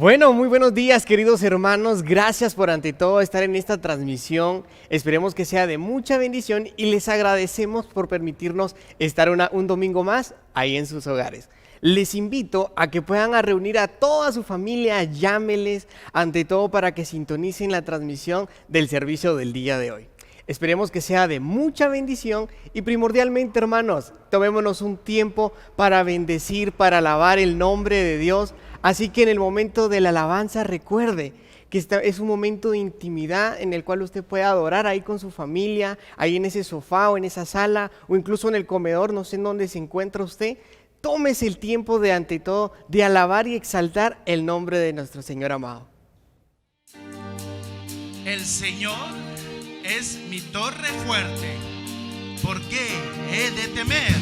Bueno, muy buenos días, queridos hermanos. Gracias por ante todo estar en esta transmisión. Esperemos que sea de mucha bendición y les agradecemos por permitirnos estar un domingo más ahí en sus hogares. Les invito a que puedan reunir a toda su familia, llámeles, ante todo para que sintonicen la transmisión del servicio del día de hoy. Esperemos que sea de mucha bendición y primordialmente, hermanos, tomémonos un tiempo para bendecir, para alabar el nombre de Dios. Así que en el momento de la alabanza recuerde que es un momento de intimidad en el cual usted puede adorar ahí con su familia, ahí en ese sofá o en esa sala o incluso en el comedor, no sé en dónde se encuentra usted. Tómese el tiempo de ante todo de alabar y exaltar el nombre de nuestro Señor amado. El Señor es mi torre fuerte, ¿por qué he de temer?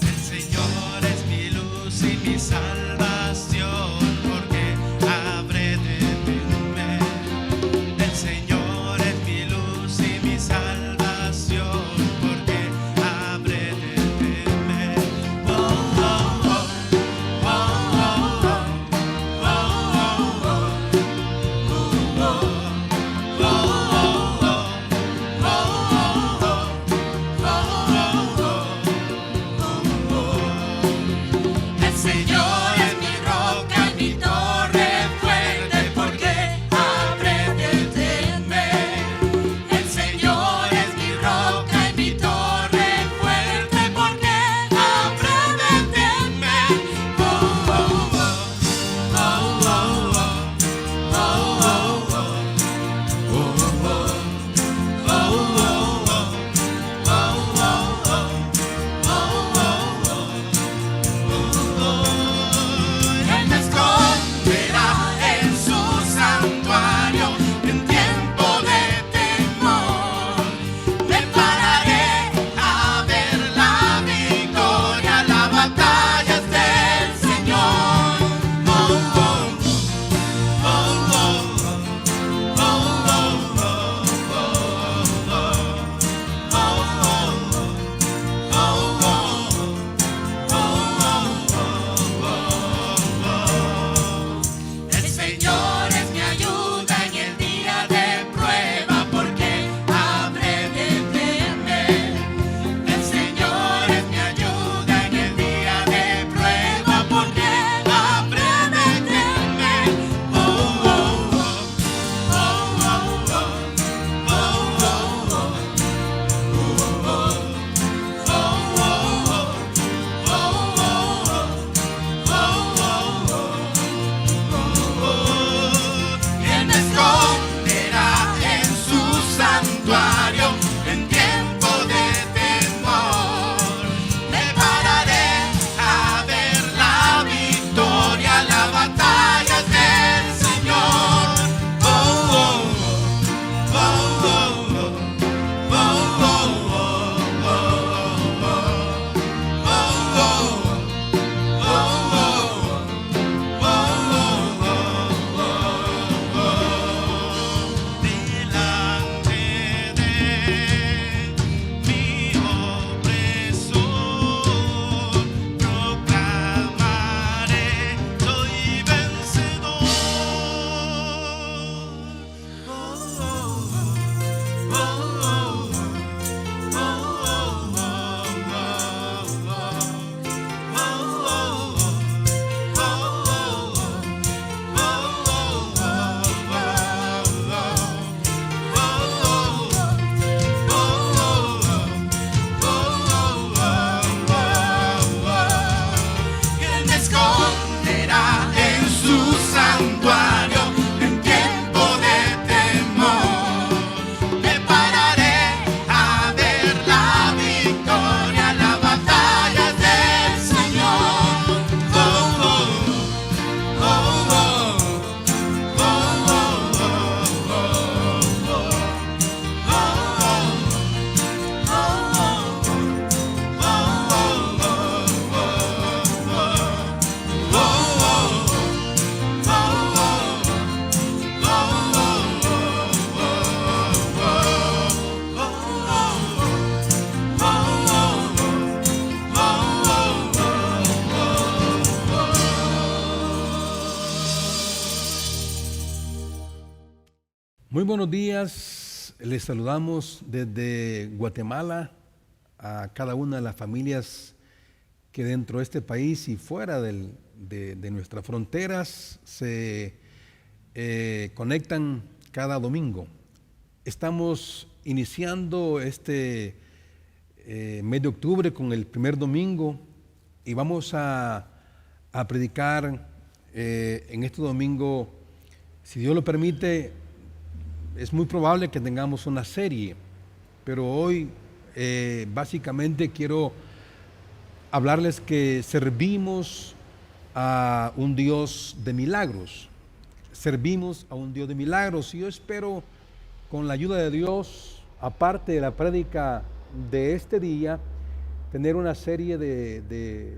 El Señor es mi luz y mi salvación, ¿por qué habré de temer? El Señor es mi luz y mi salvación, ¿por qué habré de temer? Oh, oh, oh. El Señor es mi roca y mi torre fuerte, ¿por qué habré de temer? El Señor es mi roca y mi torre fuerte, ¿por qué habré de temer? Oh, oh, oh, oh, oh, oh, Él me esconderá en su santuario en tiempo de temor. Me pararé a ver la victoria, la batalla es del Señor. Oh, oh, oh, oh, oh, oh, El Señor es mi ayuda en el día de prueba, ¿por qué habré de temer? El Señor es mi ayuda en el día de prueba, ¿por qué habré de temer? Oh, oh, oh, oh, oh, oh, Él me esconderá en su santuario en tiempo de temor. Me pararé a ver la victoria, la batalla es del Señor. Oh, oh, oh, oh, oh, oh, delante de buenos días, les saludamos desde Guatemala a cada una de las familias que dentro de este país y fuera de nuestras fronteras se conectan cada domingo. Estamos iniciando este mes de octubre con el primer domingo y vamos a predicar en este domingo, si Dios lo permite. Es muy probable que tengamos una serie, pero hoy básicamente quiero hablarles que servimos a un Dios de milagros. Servimos a un Dios de milagros y yo espero, con la ayuda de Dios, aparte de la prédica de este día, tener una serie de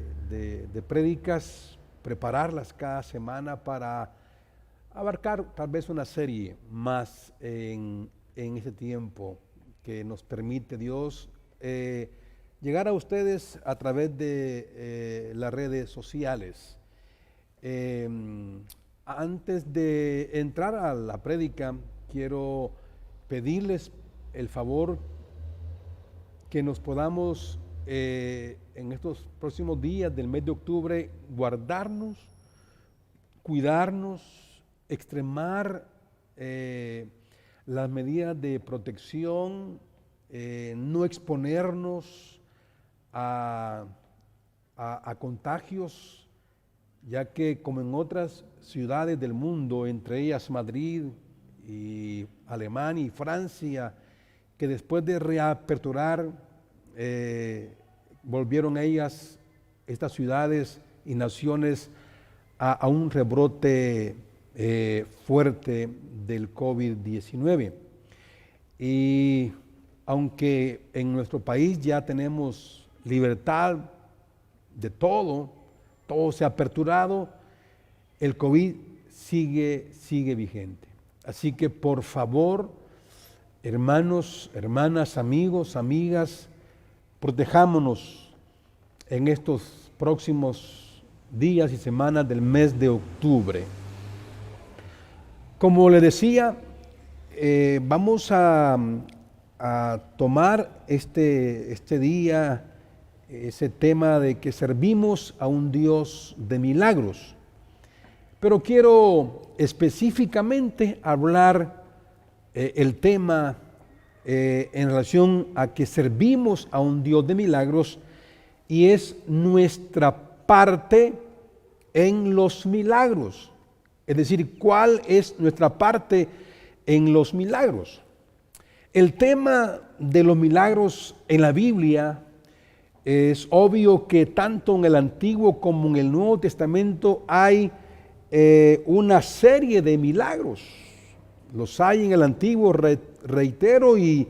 prédicas, prepararlas cada semana para abarcar tal vez una serie más en este tiempo que nos permite Dios llegar a ustedes a través de las redes sociales. Antes de entrar a la prédica, quiero pedirles el favor que nos podamos en estos próximos días del mes de octubre guardarnos, cuidarnos, extremar las medidas de protección, no exponernos a contagios, ya que como en otras ciudades del mundo, entre ellas Madrid y Alemania y Francia, que después de reaperturar volvieron estas ciudades y naciones a un rebrote fuerte del COVID-19. Y aunque en nuestro país ya tenemos libertad de todo se ha aperturado, el COVID sigue vigente. Así que por favor, hermanos, hermanas, amigos, amigas, protejámonos en estos próximos días y semanas del mes de octubre. Como le decía, vamos a tomar este día, ese tema de que servimos a un Dios de milagros. Pero quiero específicamente hablar el tema en relación a que servimos a un Dios de milagros y es nuestra parte en los milagros. Es decir, ¿cuál es nuestra parte en los milagros? El tema de los milagros en la Biblia es obvio que tanto en el Antiguo como en el Nuevo Testamento hay una serie de milagros. Los hay en el Antiguo, reitero, y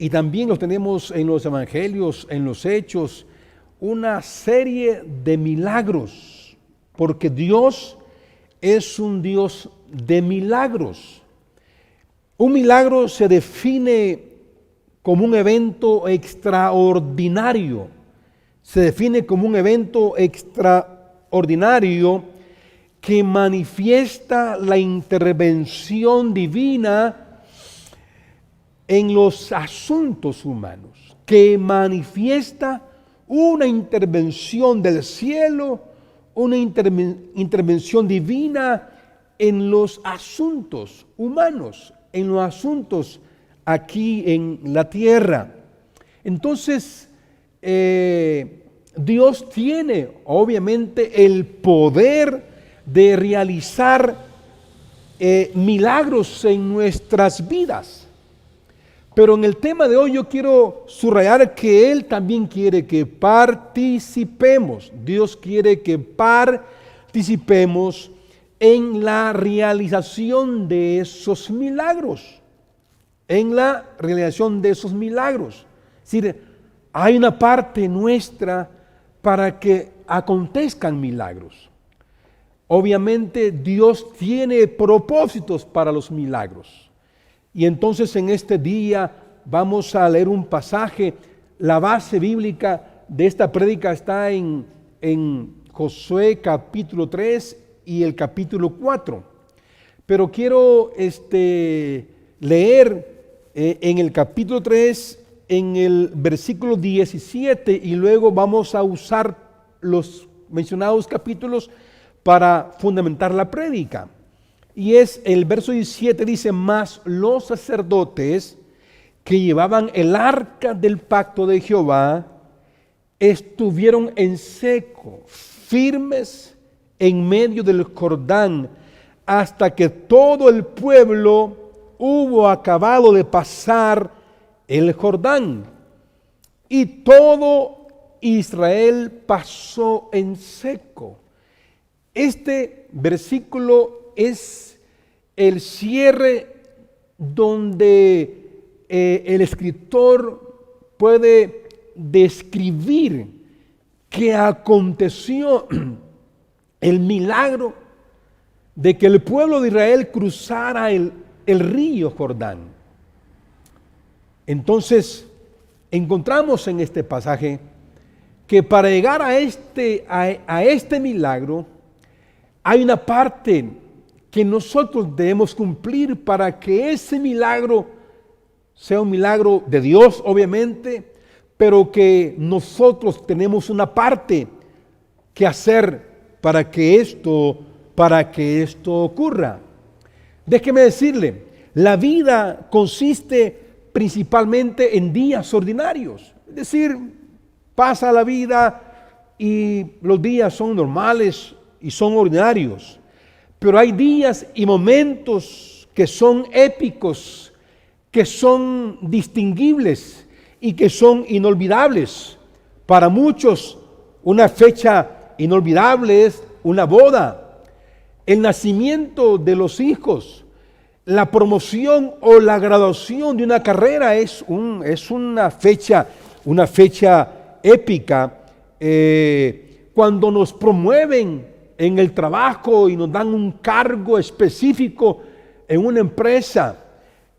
también los tenemos en los Evangelios, en los Hechos, una serie de milagros, porque Dios es un Dios de milagros. Un milagro se define como un evento extraordinario. Se define como un evento extraordinario que manifiesta la intervención divina en los asuntos humanos, que manifiesta una intervención del cielo, una intervención divina en los asuntos humanos, en los asuntos aquí en la tierra. Entonces, Dios tiene obviamente el poder de realizar milagros en nuestras vidas. Pero en el tema de hoy yo quiero subrayar que Él también quiere que participemos. Dios quiere que participemos en la realización de esos milagros. En la realización de esos milagros. Es decir, hay una parte nuestra para que acontezcan milagros. Obviamente Dios tiene propósitos para los milagros. Y entonces en este día vamos a leer un pasaje. La base bíblica de esta prédica está en Josué capítulo 3 y el capítulo 4. Pero quiero leer en el capítulo 3, en el versículo 17, y luego vamos a usar los mencionados capítulos para fundamentar la prédica. Y es el verso 17, dice: mas los sacerdotes que llevaban el arca del pacto de Jehová estuvieron en seco, firmes en medio del Jordán, hasta que todo el pueblo hubo acabado de pasar el Jordán. Y todo Israel pasó en seco. Este versículo es el cierre donde el escritor puede describir qué aconteció, el milagro de que el pueblo de Israel cruzara el río Jordán. Entonces, encontramos en este pasaje que para llegar a este milagro, hay una parte que nosotros debemos cumplir para que ese milagro sea un milagro de Dios, obviamente, pero que nosotros tenemos una parte que hacer para que esto ocurra. Déjeme decirle, la vida consiste principalmente en días ordinarios. Es decir, pasa la vida y los días son normales y son ordinarios. Pero hay días y momentos que son épicos, que son distinguibles y que son inolvidables. Para muchos, una fecha inolvidable es una boda, el nacimiento de los hijos, la promoción o la graduación de una carrera es una fecha épica. Cuando nos promueven en el trabajo y nos dan un cargo específico en una empresa,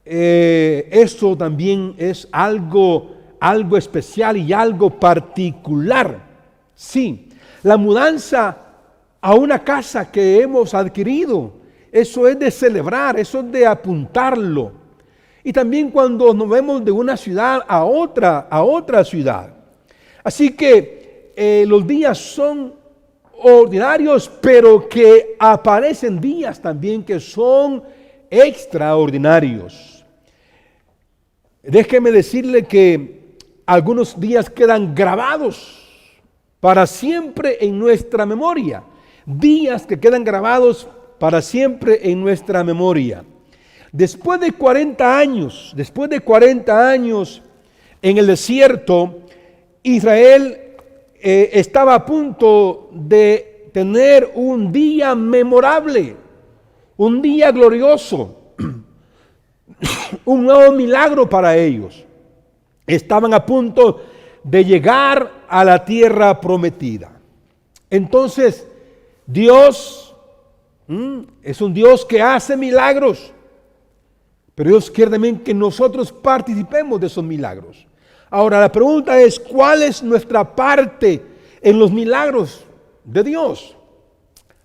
eso también es algo especial y algo particular. Sí, la mudanza a una casa que hemos adquirido, eso es de celebrar, eso es de apuntarlo. Y también cuando nos vemos de una ciudad a otra ciudad. Así que los días son ordinarios, pero que aparecen días también que son extraordinarios. Déjeme decirle que algunos días quedan grabados para siempre en nuestra memoria. Días que quedan grabados para siempre en nuestra memoria. Después de 40 años en el desierto, Israel estaba a punto de tener un día memorable, un día glorioso, un nuevo milagro para ellos. Estaban a punto de llegar a la tierra prometida. Entonces, Dios es un Dios que hace milagros, pero Dios quiere también que nosotros participemos de esos milagros. Ahora, la pregunta es, ¿cuál es nuestra parte en los milagros de Dios?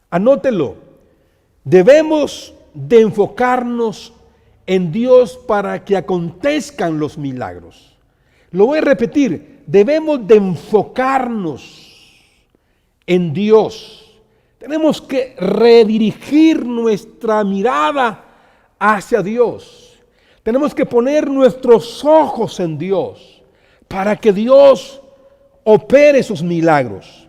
Anótelo. Debemos de enfocarnos en Dios para que acontezcan los milagros. Lo voy a repetir, debemos de enfocarnos en Dios. Tenemos que redirigir nuestra mirada hacia Dios. Tenemos que poner nuestros ojos en Dios para que Dios opere esos milagros.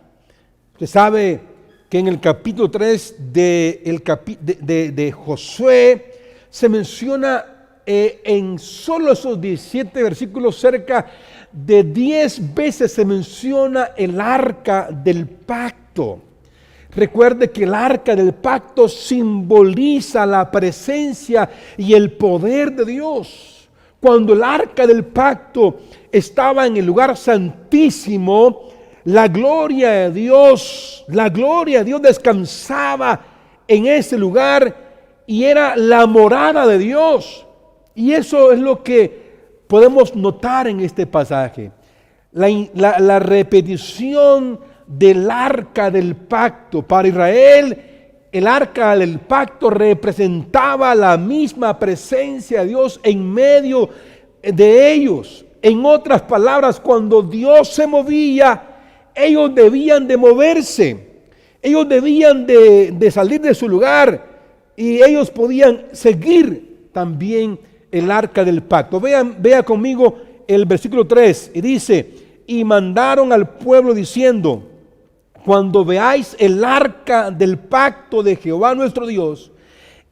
Usted sabe que en el capítulo 3 de Josué se menciona en solo esos 17 versículos, cerca de 10 veces se menciona el arca del pacto. Recuerde que el arca del pacto simboliza la presencia y el poder de Dios. Cuando el arca del pacto estaba en el lugar santísimo, la gloria de Dios descansaba en ese lugar y era la morada de Dios. Y eso es lo que podemos notar en este pasaje. La repetición del arca del pacto para Israel el arca del pacto representaba la misma presencia de Dios en medio de ellos. En otras palabras, cuando Dios se movía, ellos debían de moverse, ellos debían de salir de su lugar y ellos podían seguir también el arca del pacto. Vea conmigo el versículo 3 y dice: y mandaron al pueblo diciendo: cuando veáis el arca del pacto de Jehová nuestro Dios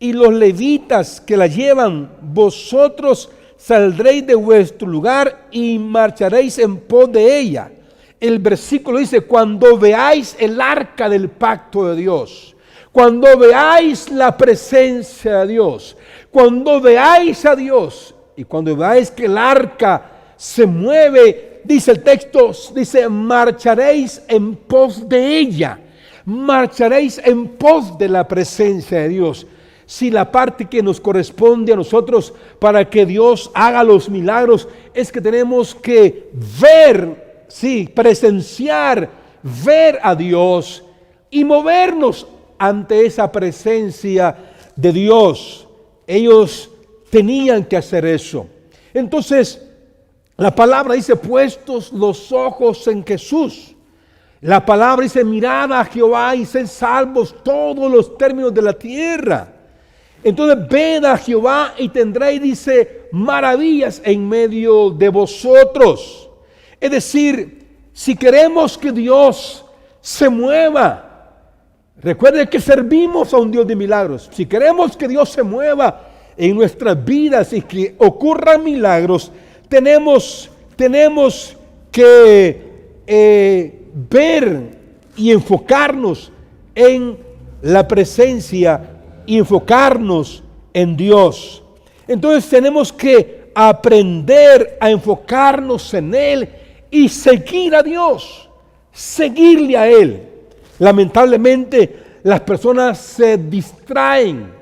y los levitas que la llevan, vosotros saldréis de vuestro lugar y marcharéis en pos de ella. El versículo dice: cuando veáis el arca del pacto de Dios, cuando veáis la presencia de Dios, cuando veáis a Dios y cuando veáis que el arca se mueve, dice el texto, dice: marcharéis en pos de ella, marcharéis en pos de la presencia de Dios. Si la parte que nos corresponde a nosotros para que Dios haga los milagros es que tenemos que ver, sí, presenciar, ver a Dios y movernos ante esa presencia de Dios. Ellos tenían que hacer eso. Entonces, la palabra dice: puestos los ojos en Jesús. La palabra dice: mirad a Jehová y sed salvos todos los términos de la tierra. Entonces, ved a Jehová y tendréis, dice, maravillas en medio de vosotros. Es decir, si queremos que Dios se mueva, recuerde que servimos a un Dios de milagros. Si queremos que Dios se mueva en nuestras vidas y que ocurran milagros, tenemos que ver y enfocarnos en la presencia y enfocarnos en Dios. Entonces tenemos que aprender a enfocarnos en Él y seguir a Dios, seguirle a Él. Lamentablemente las personas se distraen,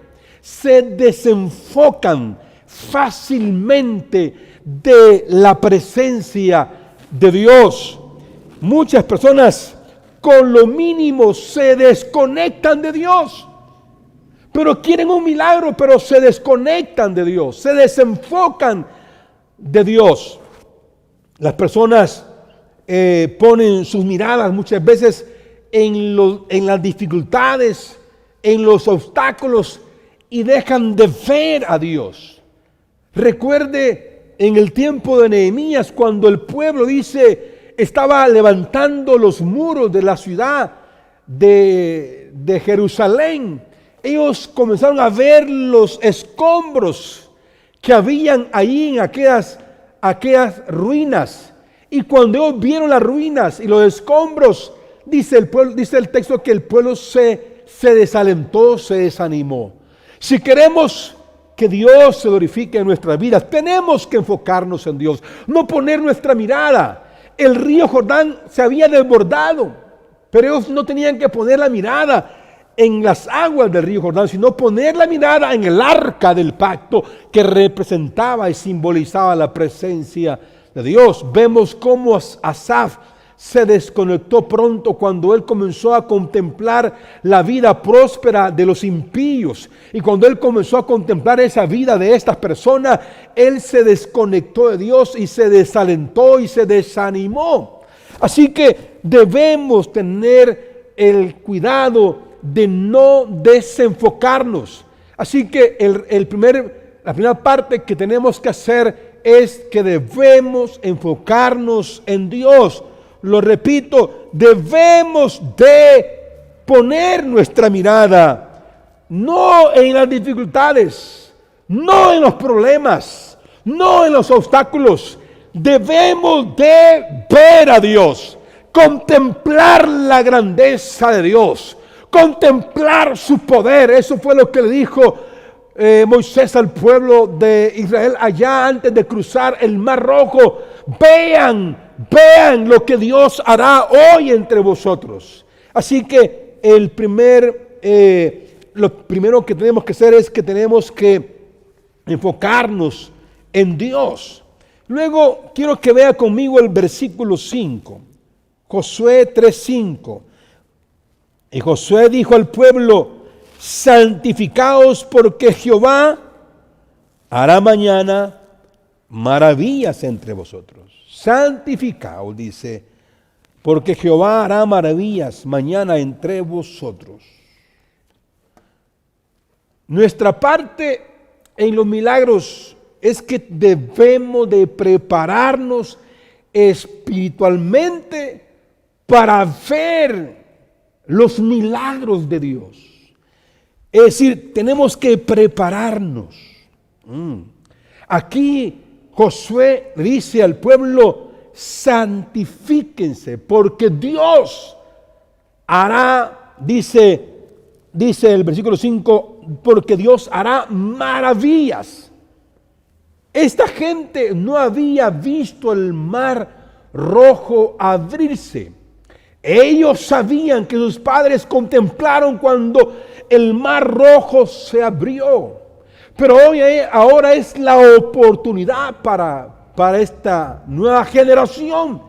se desenfocan fácilmente de la presencia de Dios. Muchas personas con lo mínimo se desconectan de Dios, pero quieren un milagro, pero se desconectan de Dios, se desenfocan de Dios. Las personas ponen sus miradas muchas veces en las dificultades, en los obstáculos y dejan de ver a Dios. Recuerde en el tiempo de Nehemías, cuando el pueblo estaba levantando los muros de la ciudad de Jerusalén. Ellos comenzaron a ver los escombros que habían ahí en aquellas ruinas. Y cuando ellos vieron las ruinas y los escombros, dice el texto que el pueblo se desalentó, se desanimó. Si queremos que Dios se glorifique en nuestras vidas, tenemos que enfocarnos en Dios, no poner nuestra mirada. El río Jordán se había desbordado, pero ellos no tenían que poner la mirada en las aguas del río Jordán, sino poner la mirada en el arca del pacto que representaba y simbolizaba la presencia de Dios. Vemos cómo Asaf se desconectó pronto cuando él comenzó a contemplar la vida próspera de los impíos, y cuando él comenzó a contemplar esa vida de estas personas, él se desconectó de Dios y se desalentó y se desanimó. Así que debemos tener el cuidado de no desenfocarnos. Así que la primera parte que tenemos que hacer es que debemos enfocarnos en Dios. Lo repito, debemos de poner nuestra mirada no en las dificultades, no en los problemas, no en los obstáculos. Debemos de ver a Dios, contemplar la grandeza de Dios, contemplar su poder. Eso fue lo que le dijo Moisés al pueblo de Israel allá antes de cruzar el Mar Rojo. Vean lo que Dios hará hoy entre vosotros. Así que lo primero que tenemos que hacer es que tenemos que enfocarnos en Dios. Luego quiero que vea conmigo el versículo 5, Josué 3:5. Y Josué dijo al pueblo: santificaos porque Jehová hará mañana maravillas entre vosotros. Santificaos, dice, porque Jehová hará maravillas mañana entre vosotros. Nuestra parte en los milagros es que debemos de prepararnos espiritualmente para ver los milagros de Dios. Es decir, tenemos que prepararnos. Aquí Josué dice al pueblo: santifíquense, porque Dios hará, dice el versículo 5, porque Dios hará maravillas. Esta gente no había visto el mar Rojo abrirse. Ellos sabían que sus padres contemplaron cuando el mar Rojo se abrió. Pero ahora es la oportunidad para esta nueva generación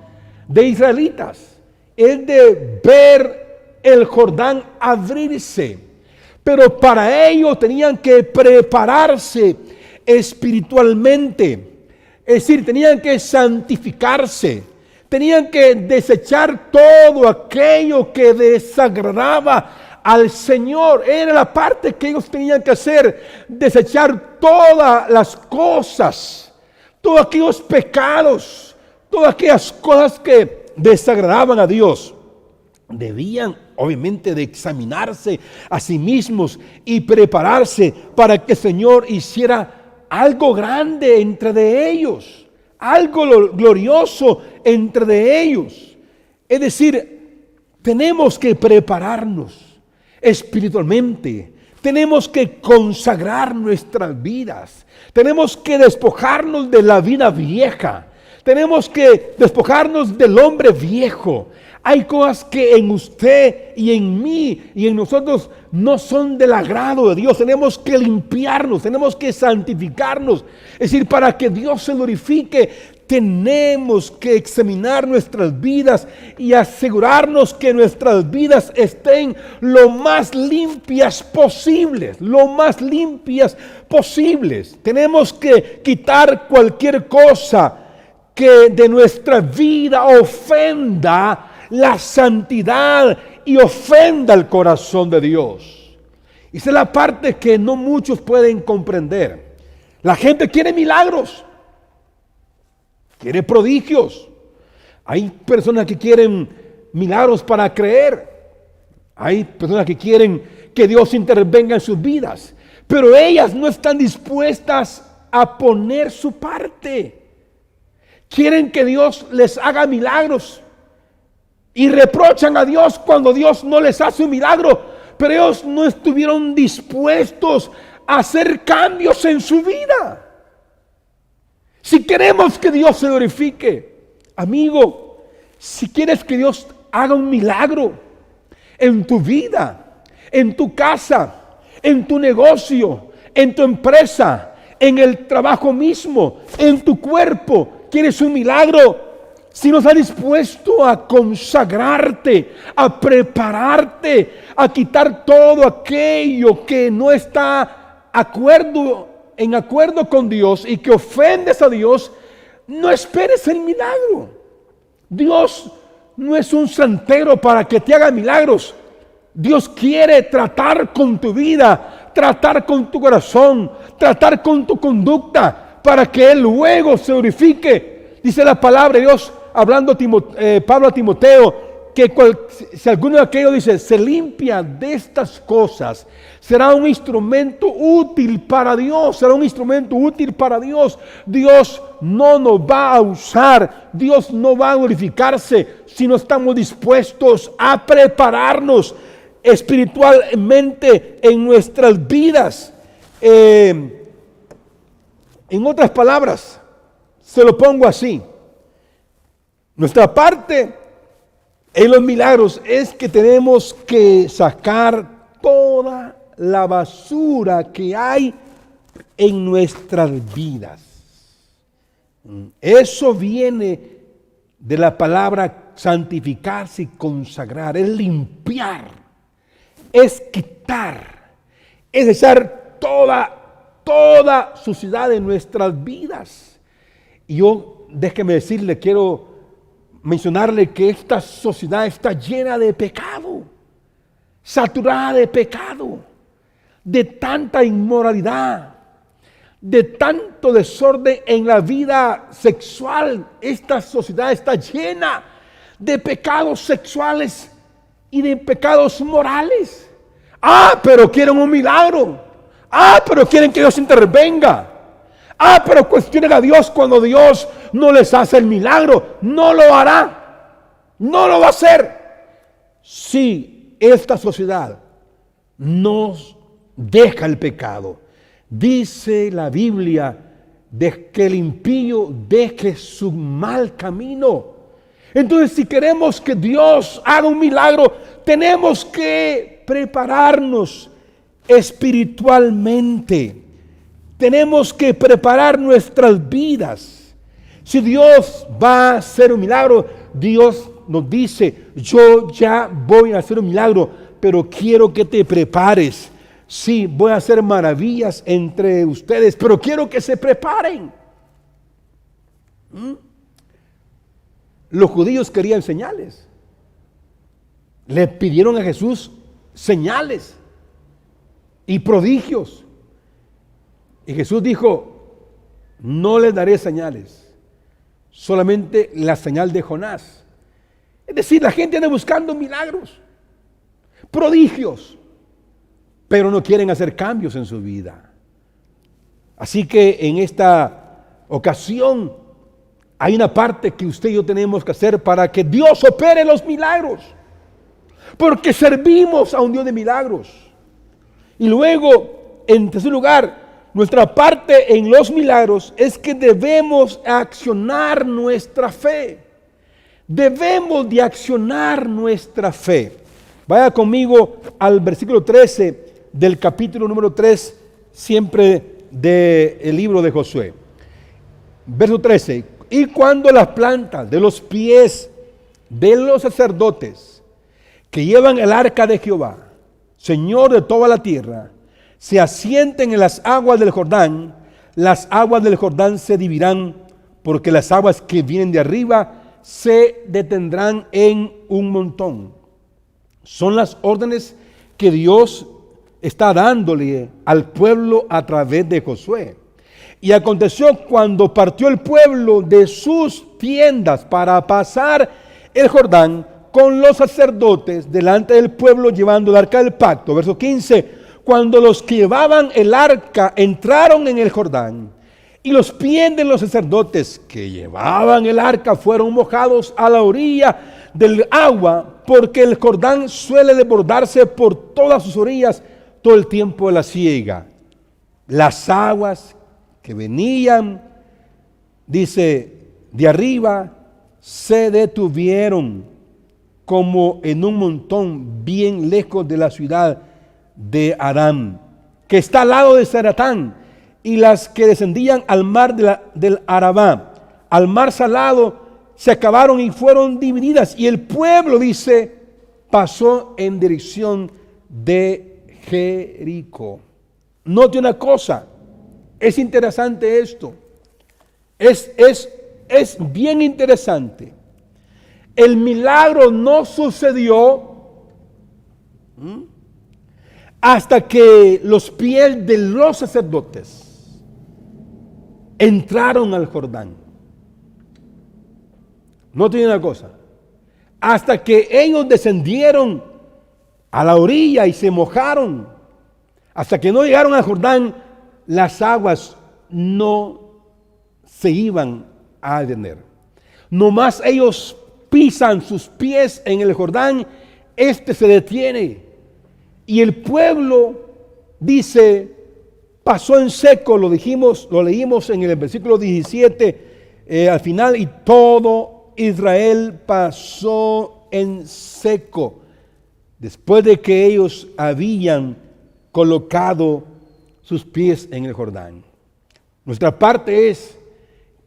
de israelitas. Es de ver el Jordán abrirse. Pero para ello tenían que prepararse espiritualmente. Es decir, tenían que santificarse. Tenían que desechar todo aquello que desagradaba al Señor. Era la parte que ellos tenían que hacer. Desechar todas las cosas, todos aquellos pecados, todas aquellas cosas que desagradaban a Dios. Debían obviamente de examinarse a sí mismos y prepararse para que el Señor hiciera algo grande entre de ellos, algo glorioso entre de ellos. Es decir, tenemos que prepararnos espiritualmente, tenemos que consagrar nuestras vidas, tenemos que despojarnos de la vida vieja, tenemos que despojarnos del hombre viejo. Hay cosas que en usted y en mí y en nosotros no son del agrado de Dios. Tenemos que limpiarnos, tenemos que santificarnos. Es decir, para que Dios se glorifique, tenemos que examinar nuestras vidas y asegurarnos que nuestras vidas estén lo más limpias posibles, lo más limpias posibles. Tenemos que quitar cualquier cosa que de nuestra vida ofenda la santidad y ofenda el corazón de Dios. Esa es la parte que no muchos pueden comprender. La gente quiere milagros, quiere prodigios. Hay personas que quieren milagros para creer. Hay personas que quieren que Dios intervenga en sus vidas, pero ellas no están dispuestas a poner su parte. Quieren que Dios les haga milagros y reprochan a Dios cuando Dios no les hace un milagro, pero ellos no estuvieron dispuestos a hacer cambios en su vida. Si queremos que Dios se glorifique, amigo, si quieres que Dios haga un milagro en tu vida, en tu casa, en tu negocio, en tu empresa, en el trabajo mismo, en tu cuerpo, quieres un milagro, si no estás dispuesto a consagrarte, a prepararte, a quitar todo aquello que no está en acuerdo con Dios y que ofendes a Dios, no esperes el milagro. Dios no es un santero para que te haga milagros. Dios quiere tratar con tu vida, tratar con tu corazón, tratar con tu conducta, para que Él luego se glorifique. Dice la palabra de Dios, hablando Pablo a Timoteo, que si alguno de aquellos dice, se limpia de estas cosas, será un instrumento útil para Dios, será un instrumento útil para Dios. Dios no nos va a usar, Dios no va a glorificarse si no estamos dispuestos a prepararnos espiritualmente en nuestras vidas. En otras palabras, se lo pongo así. Nuestra parte en los milagros es que tenemos que sacar toda la basura que hay en nuestras vidas. Eso viene de la palabra santificarse y consagrar, es limpiar, es quitar, es echar toda suciedad en nuestras vidas. Y yo, déjeme decirle, quiero mencionarle que esta sociedad está llena de pecado, saturada de pecado, de tanta inmoralidad, de tanto desorden en la vida sexual. Esta sociedad está llena de pecados sexuales y de pecados morales. Pero quieren un milagro. Pero quieren que Dios intervenga. Pero cuestionen a Dios cuando Dios no les hace el milagro. No lo hará. No lo va a hacer. Si esta sociedad nos deja el pecado, dice la Biblia de que el impío deje su mal camino. Entonces, si queremos que Dios haga un milagro, tenemos que prepararnos espiritualmente. Tenemos que preparar nuestras vidas. Si Dios va a hacer un milagro, Dios nos dice: yo ya voy a hacer un milagro, pero quiero que te prepares. Sí, voy a hacer maravillas entre ustedes, pero quiero que se preparen. Los judíos querían señales. Le pidieron a Jesús señales y prodigios. Y Jesús dijo: no les daré señales, solamente la señal de Jonás. Es decir, la gente anda buscando milagros, prodigios, pero no quieren hacer cambios en su vida. Así que en esta ocasión hay una parte que usted y yo tenemos que hacer para que Dios opere los milagros, porque servimos a un Dios de milagros. Y luego, en tercer lugar, nuestra parte en los milagros es que debemos accionar nuestra fe. Debemos de accionar nuestra fe. Vaya conmigo al versículo 13 del capítulo número 3, siempre del libro de Josué. Verso 13. Y cuando las plantas de los pies de los sacerdotes que llevan el arca de Jehová, Señor de toda la tierra, se asienten en las aguas del Jordán, las aguas del Jordán se dividirán, porque las aguas que vienen de arriba se detendrán en un montón. Son las órdenes que Dios está dándole al pueblo a través de Josué. Y aconteció cuando partió el pueblo de sus tiendas para pasar el Jordán con los sacerdotes delante del pueblo llevando el arca del pacto. Verso 15. Cuando los que llevaban el arca entraron en el Jordán, y los pies de los sacerdotes que llevaban el arca fueron mojados a la orilla del agua, porque el Jordán suele desbordarse por todas sus orillas todo el tiempo de la siega. Las aguas que venían, dice, de arriba, se detuvieron como en un montón bien lejos de la ciudad de Aram, que está al lado de Zaratán, y las que descendían al mar del Arabá, al mar salado, se acabaron y fueron divididas. Y el pueblo, dice, pasó en dirección de Jericó. Note una cosa, es interesante esto, es bien interesante. El milagro no sucedió hasta que los pies de los sacerdotes entraron al Jordán. No tiene una cosa. Hasta que ellos descendieron a la orilla y se mojaron, hasta que no llegaron al Jordán, las aguas no se iban a detener. Nomás ellos pisan sus pies en el Jordán, se detiene. Y el pueblo, dice, pasó en seco, lo leímos en el versículo 17, al final, y todo Israel pasó en seco, después de que ellos habían colocado sus pies en el Jordán. Nuestra parte es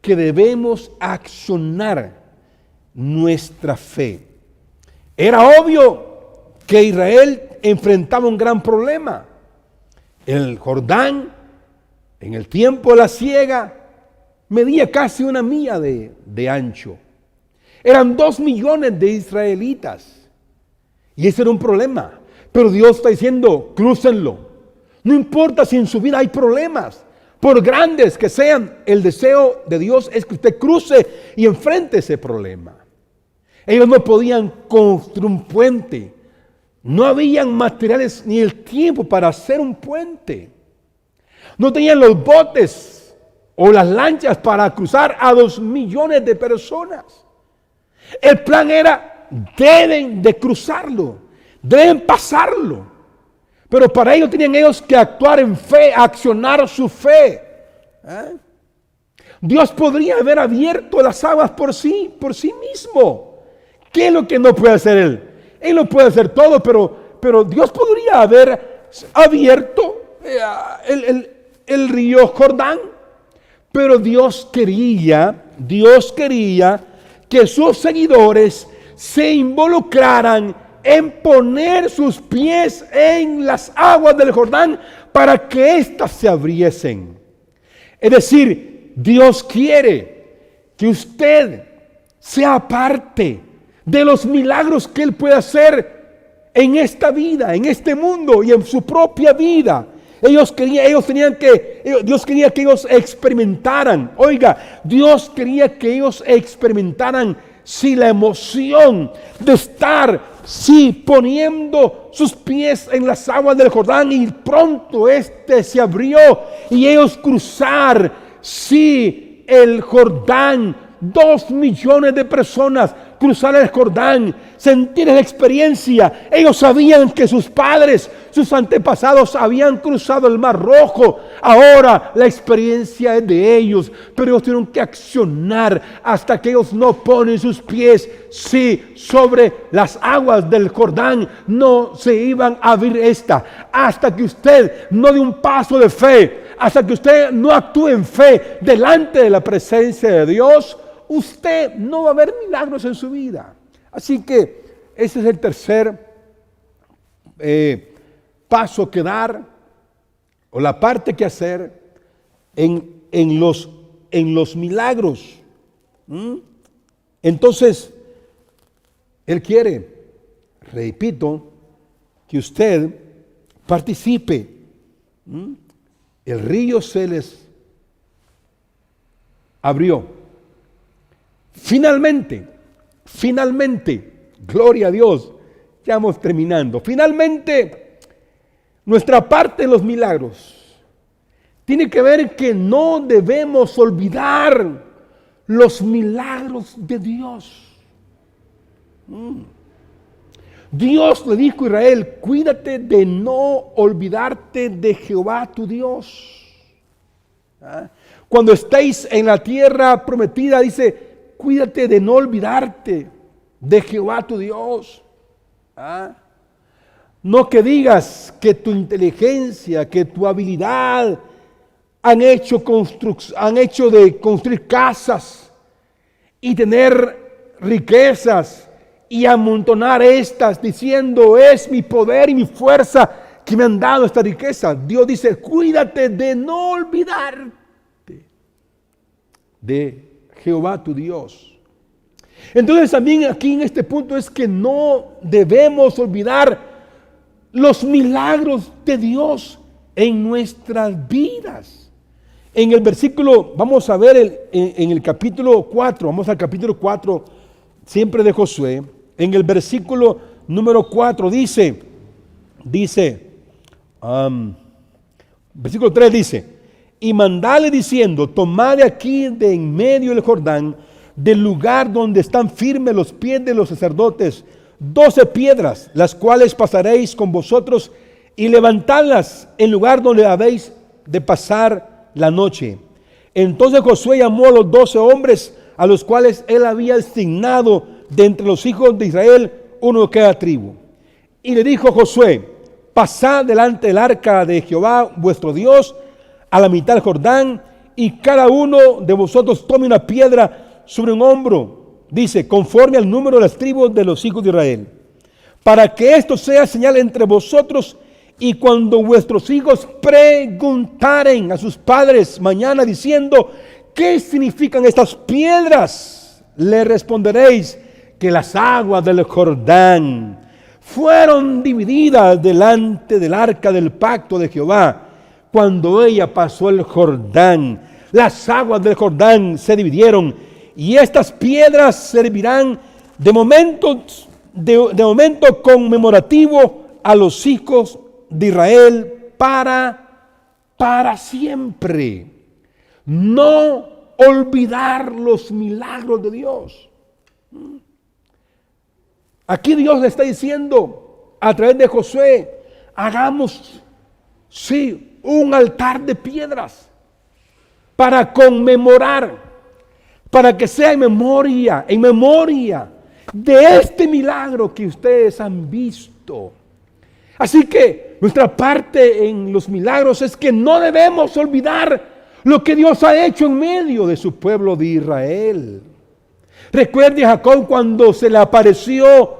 que debemos accionar nuestra fe. Era obvio que Israel enfrentaba un gran problema. El Jordán, en el tiempo de la siega, medía casi 1 milla de ancho. Eran 2 millones de israelitas. Y ese era un problema. Pero Dios está diciendo, crúcenlo. No importa si en su vida hay problemas, por grandes que sean, el deseo de Dios es que usted cruce y enfrente ese problema. Ellos no podían construir un puente. No habían materiales ni el tiempo para hacer un puente. No tenían los botes o las lanchas para cruzar a 2 millones de personas. El plan era, deben de cruzarlo, deben pasarlo. Pero para ello tenían ellos que actuar en fe, accionar su fe. Dios podría haber abierto las aguas por sí mismo. ¿Qué es lo que no puede hacer Él? Él no puede hacer todo, pero Dios podría haber abierto el río Jordán. Pero Dios quería que sus seguidores se involucraran en poner sus pies en las aguas del Jordán para que éstas se abriesen. Es decir, Dios quiere que usted sea parte de los milagros que Él puede hacer en esta vida, en este mundo y en su propia vida. Dios quería que ellos experimentaran. Oiga, Dios quería que ellos experimentaran la emoción de estar poniendo sus pies en las aguas del Jordán, y pronto se abrió y ellos cruzar el Jordán. 2 millones de personas cruzar el Jordán, sentir esa experiencia. Ellos sabían que sus padres, sus antepasados habían cruzado el Mar Rojo. Ahora la experiencia es de ellos, pero ellos tienen que accionar hasta que ellos no ponen sus pies sobre las aguas del Jordán. No se iban a abrir hasta que usted no dé un paso de fe, hasta que usted no actúe en fe delante de la presencia de Dios. Usted no va a ver milagros en su vida. Así que ese es el tercer paso que dar, o la parte que hacer en los milagros. Entonces, Él quiere, repito, que usted participe. El río se les abrió. Finalmente, gloria a Dios, ya vamos terminando. Finalmente, nuestra parte en los milagros tiene que ver que no debemos olvidar los milagros de Dios. Dios le dijo a Israel, cuídate de no olvidarte de Jehová tu Dios. Cuando estéis en la tierra prometida, dice, cuídate de no olvidarte de Jehová tu Dios. No que digas que tu inteligencia, que tu habilidad han hecho de construir casas y tener riquezas y amontonar estas, diciendo, es mi poder y mi fuerza que me han dado esta riqueza. Dios dice, cuídate de no olvidarte de Jehová tu Dios. Entonces también aquí en este punto es que no debemos olvidar los milagros de Dios en nuestras vidas. En el versículo, vamos a ver en el capítulo 4, vamos al capítulo 4 siempre de Josué. En el versículo número 4 dice, versículo 3 dice, y mandale diciendo, tomad de aquí de en medio del Jordán, del lugar donde están firmes los pies de los sacerdotes, 12 piedras, las cuales pasaréis con vosotros, y levantadlas en lugar donde habéis de pasar la noche. Entonces Josué llamó a los 12 hombres, a los cuales él había designado de entre los hijos de Israel, uno de cada tribu. Y le dijo Josué, pasad delante del arca de Jehová vuestro Dios, a la mitad del Jordán, y cada uno de vosotros tome una piedra sobre un hombro, dice, conforme al número de las tribus de los hijos de Israel, para que esto sea señal entre vosotros Y cuando vuestros hijos preguntaren a sus padres mañana diciendo, ¿qué significan estas piedras? Le responderéis que las aguas del Jordán fueron divididas delante del arca del pacto de Jehová. Cuando ella pasó el Jordán, las aguas del Jordán se dividieron y estas piedras servirán de momento conmemorativo a los hijos de Israel para siempre. No olvidar los milagros de Dios. Aquí Dios le está diciendo a través de Josué, hagamos, sí, un altar de piedras para conmemorar, para que sea en memoria de este milagro que ustedes han visto. Así que nuestra parte en los milagros es que no debemos olvidar lo que Dios ha hecho en medio de su pueblo de Israel. Recuerde a Jacob cuando se le apareció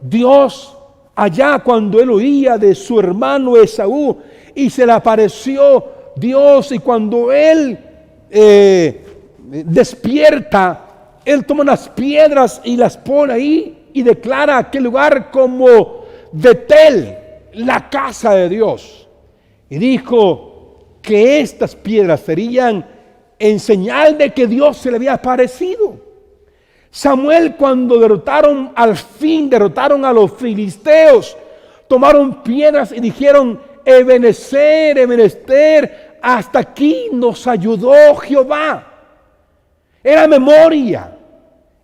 Dios allá, cuando él oía de su hermano Esaú, y se le apareció Dios, y cuando él despierta, él toma unas piedras y las pone ahí y declara aquel lugar como Betel, la casa de Dios. Y dijo que estas piedras serían en señal de que Dios se le había aparecido. Samuel, cuando al fin derrotaron a los filisteos, tomaron piedras y dijeron, Ebenezer, hasta aquí nos ayudó Jehová. Era memoria,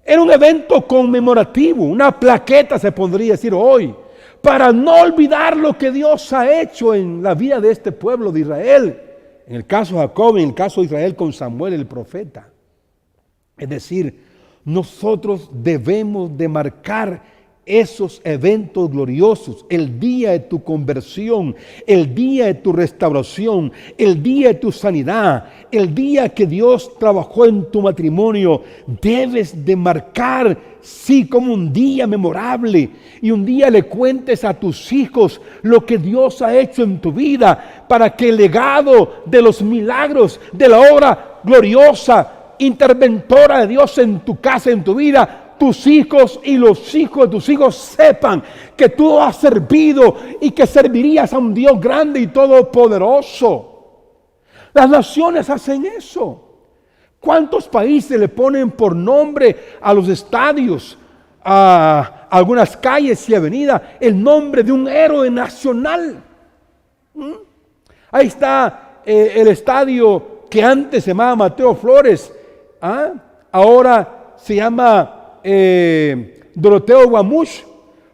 era un evento conmemorativo, una plaqueta se podría decir hoy, para no olvidar lo que Dios ha hecho en la vida de este pueblo de Israel. En el caso de Jacob, en el caso de Israel con Samuel el profeta. Es decir, nosotros debemos de marcar esos eventos gloriosos, el día de tu conversión, el día de tu restauración, el día de tu sanidad, el día que Dios trabajó en tu matrimonio. Debes de marcar, sí, como un día memorable, y un día le cuentes a tus hijos lo que Dios ha hecho en tu vida, para que el legado de los milagros, de la obra gloriosa, interventora de Dios en tu casa, en tu vida, tus hijos y los hijos de tus hijos sepan que tú has servido y que servirías a un Dios grande y todopoderoso. Las naciones hacen eso. ¿Cuántos países le ponen por nombre a los estadios, a algunas calles y avenidas, el nombre de un héroe nacional? Ahí está el estadio que antes se llamaba Mateo Flores, ahora se llama Doroteo Guamuch,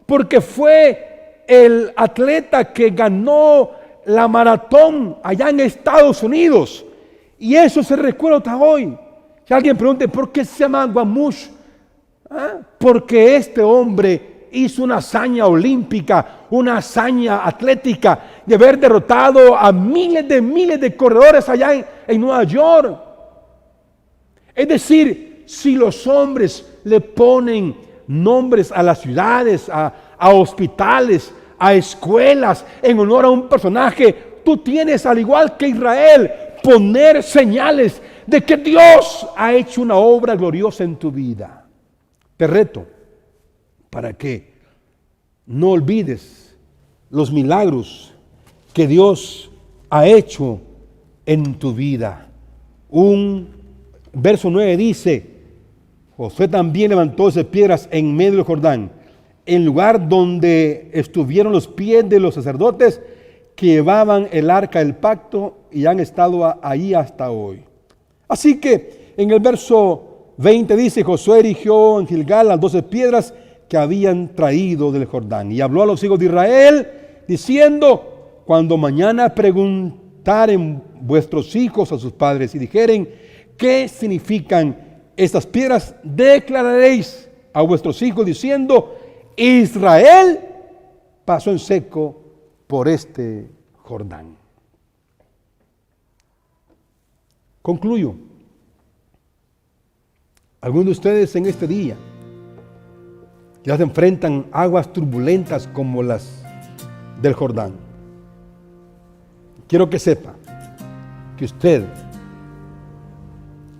porque fue el atleta que ganó la maratón allá en Estados Unidos, y eso se recuerda hasta hoy. Si alguien pregunta ¿por qué se llama Guamuch? Porque este hombre hizo una hazaña olímpica, una hazaña atlética de haber derrotado a miles de corredores allá en Nueva York. Es decir, si los hombres le ponen nombres a las ciudades, a hospitales, a escuelas, en honor a un personaje, tú tienes, al igual que Israel, poner señales de que Dios ha hecho una obra gloriosa en tu vida. Te reto para que no olvides los milagros que Dios ha hecho en tu vida. Verso 9 dice, Josué también levantó esas piedras en medio del Jordán, en lugar donde estuvieron los pies de los sacerdotes que llevaban el arca del pacto, y han estado ahí hasta hoy. Así que en el verso 20 dice, Josué erigió en Gilgal las 12 piedras que habían traído del Jordán, y habló a los hijos de Israel diciendo, cuando mañana preguntaren vuestros hijos a sus padres y dijeren, ¿qué significan estas piedras? Declararéis a vuestros hijos diciendo, Israel pasó en seco por este Jordán. Concluyo. Algunos de ustedes en este día ya se enfrentan aguas turbulentas como las del Jordán. quiero que sepa que usted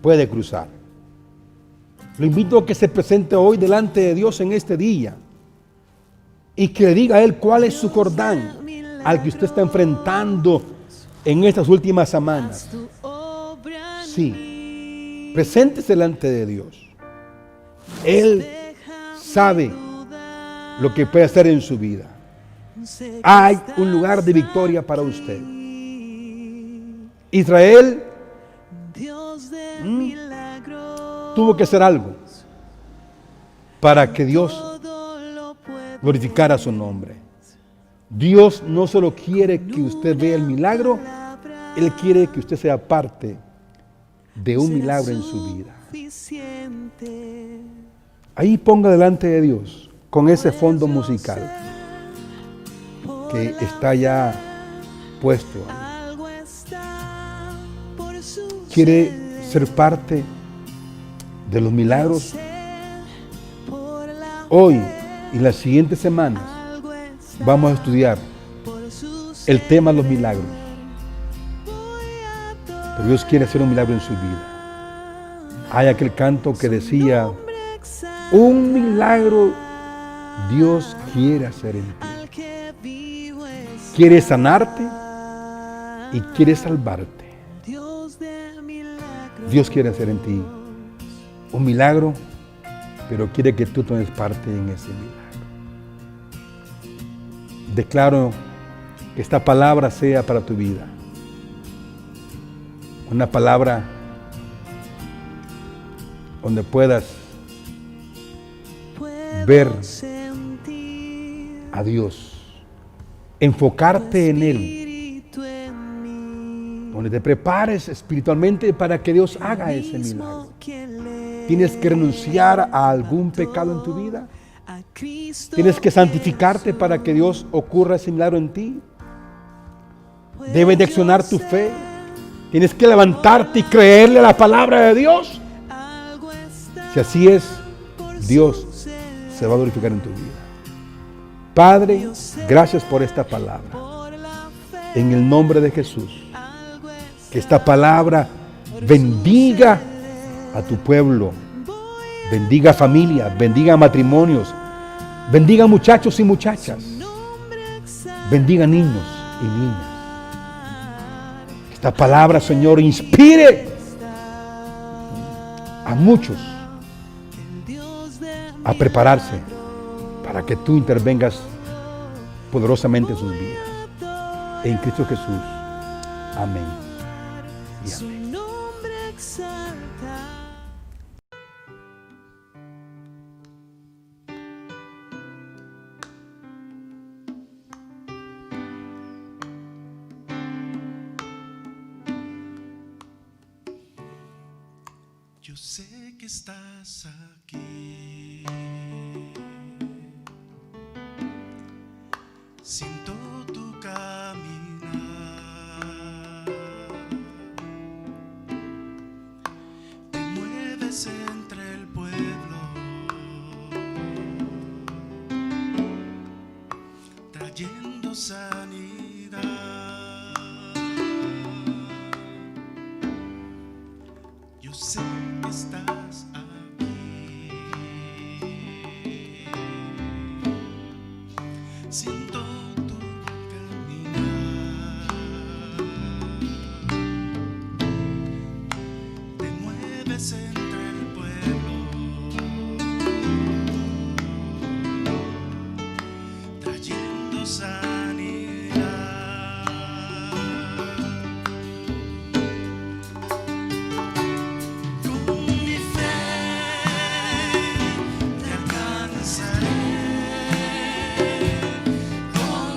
puede cruzar. Lo invito a que se presente hoy delante de Dios en este día y que le diga a Él cuál es su Jordán al que usted está enfrentando en estas últimas semanas. Sí, preséntese delante de Dios. Él sabe lo que puede hacer en su vida. Hay un lugar de victoria para usted. Israel tuvo que hacer algo para que Dios glorificara su nombre. Dios no solo quiere que usted vea el milagro, Él quiere que usted sea parte de un milagro en su vida. Ahí ponga delante de Dios con ese fondo musical que está ya puesto ahí. ¿Quiere ser parte de los milagros? Hoy y las siguientes semanas vamos a estudiar el tema de los milagros. Pero Dios quiere hacer un milagro en su vida. Hay aquel canto que decía: un milagro Dios quiere hacer en ti. Quiere sanarte y quiere salvarte. Dios quiere hacer en ti un milagro, pero quiere que tú tomes parte en ese milagro. Declaro que esta palabra sea para tu vida. Una palabra donde puedas ver a Dios, enfocarte en Él, donde te prepares espiritualmente para que Dios haga ese milagro. ¿Tienes que renunciar a algún pecado en tu vida? ¿Tienes que santificarte para que Dios ocurra ese milagro en ti? Debes de accionar tu fe. Tienes que levantarte y creerle a la palabra de Dios. Si así es, Dios se va a glorificar en tu vida. Padre, gracias por esta palabra. En el nombre de Jesús, que esta palabra bendiga a tu pueblo, bendiga familias, bendiga matrimonios, bendiga muchachos y muchachas, bendiga niños y niñas. Esta palabra, Señor, inspire a muchos a prepararse para que tú intervengas poderosamente en sus vidas. En Cristo Jesús. Amén. Y amén. Yo sé que estás aquí. Siento tu caminar. Te mueves entre el pueblo, trayendo sanidad. Yo sé que estás aquí. Siento tu caminar. Te mueves entre el pueblo, trayendo sanidad. Con mi fe te alcanzaré. Con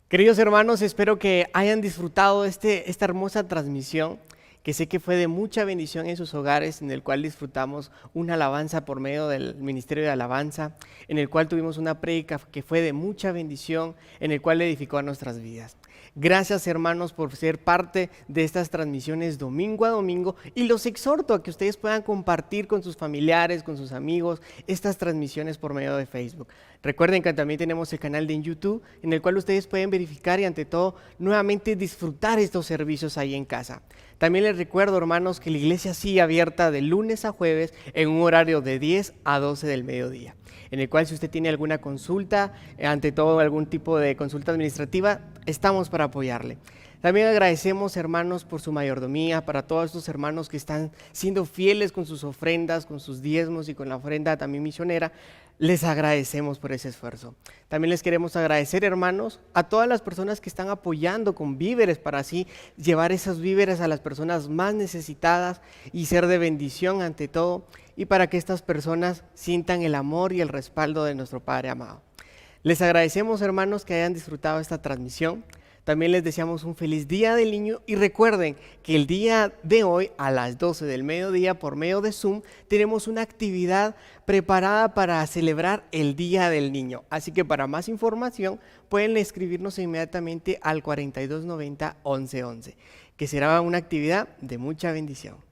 Queridos hermanos, espero que hayan disfrutado esta hermosa transmisión, que sé que fue de mucha bendición en sus hogares, en el cual disfrutamos una alabanza por medio del Ministerio de Alabanza, en el cual tuvimos una prédica que fue de mucha bendición, en el cual edificó a nuestras vidas. Gracias, hermanos, por ser parte de estas transmisiones domingo a domingo, y los exhorto a que ustedes puedan compartir con sus familiares, con sus amigos, estas transmisiones por medio de Facebook. Recuerden que también tenemos el canal de YouTube, en el cual ustedes pueden verificar y ante todo nuevamente disfrutar estos servicios ahí en casa. También les recuerdo, hermanos, que la iglesia sigue abierta de lunes a jueves en un horario de 10 a 12 del mediodía, en el cual si usted tiene alguna consulta, ante todo algún tipo de consulta administrativa, estamos para apoyarle. También agradecemos, hermanos, por su mayordomía, para todos estos hermanos que están siendo fieles con sus ofrendas, con sus diezmos y con la ofrenda también misionera. Les agradecemos por ese esfuerzo. También les queremos agradecer, hermanos, a todas las personas que están apoyando con víveres para así llevar esos víveres a las personas más necesitadas y ser de bendición ante todo, y para que estas personas sientan el amor y el respaldo de nuestro Padre amado. Les agradecemos, hermanos, que hayan disfrutado esta transmisión. También les deseamos un feliz Día del Niño y recuerden que el día de hoy a las 12 del mediodía por medio de Zoom tenemos una actividad preparada para celebrar el Día del Niño. Así que para más información pueden escribirnos inmediatamente al 4290 1111, que será una actividad de mucha bendición.